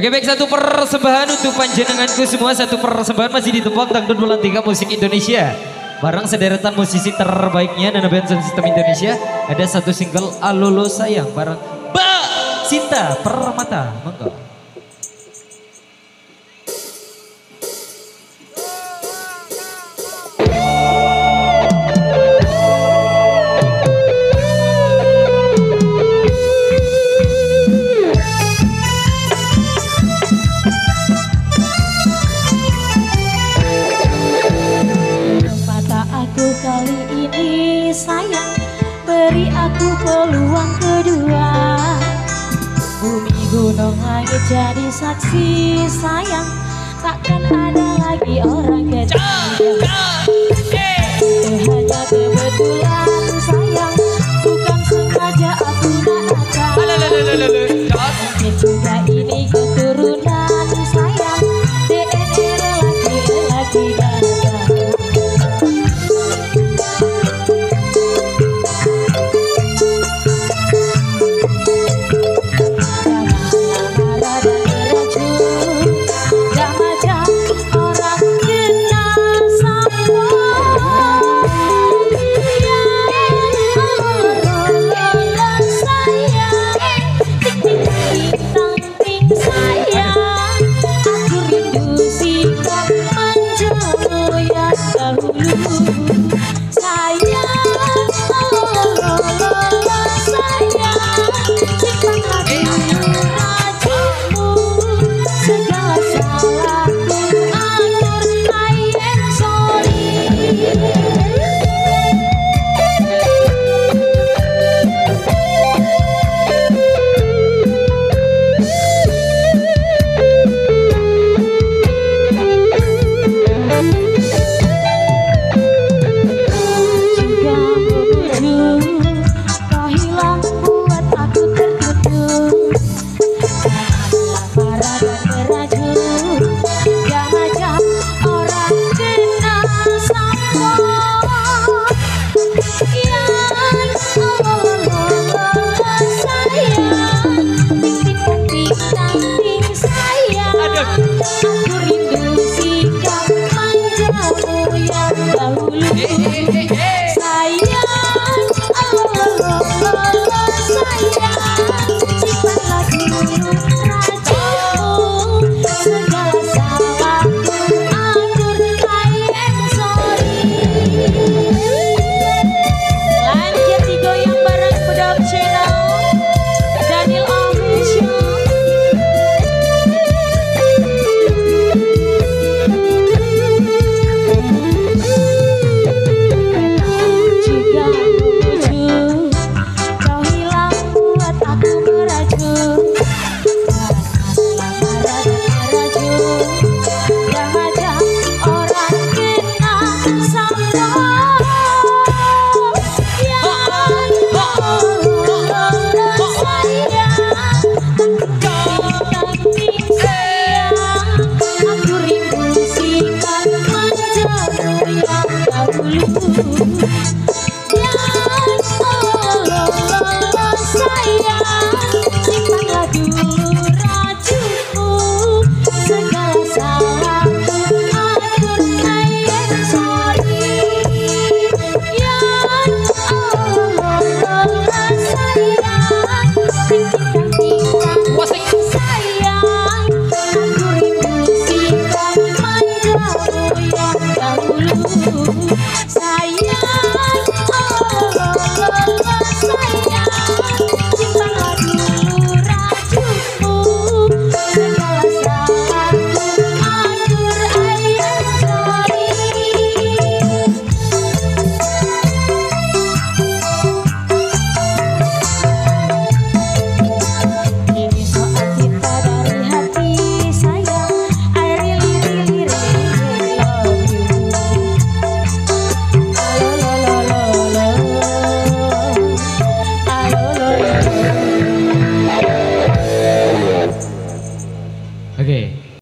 Oke baik, satu persembahan untuk panjenenganku semua. Satu persembahan masih ditepok Dangdut Bulan 3 Musik Indonesia. Barang sederetan musisi terbaiknya Nana Band Sound System Indonesia. Ada satu single Alolo Sayang bareng Mbak Cinta Permata. Monggo. Kali ini sayang, beri aku peluang kedua. Bumi gunung langit jadi saksi sayang, takkan ada lagi orang ketiga.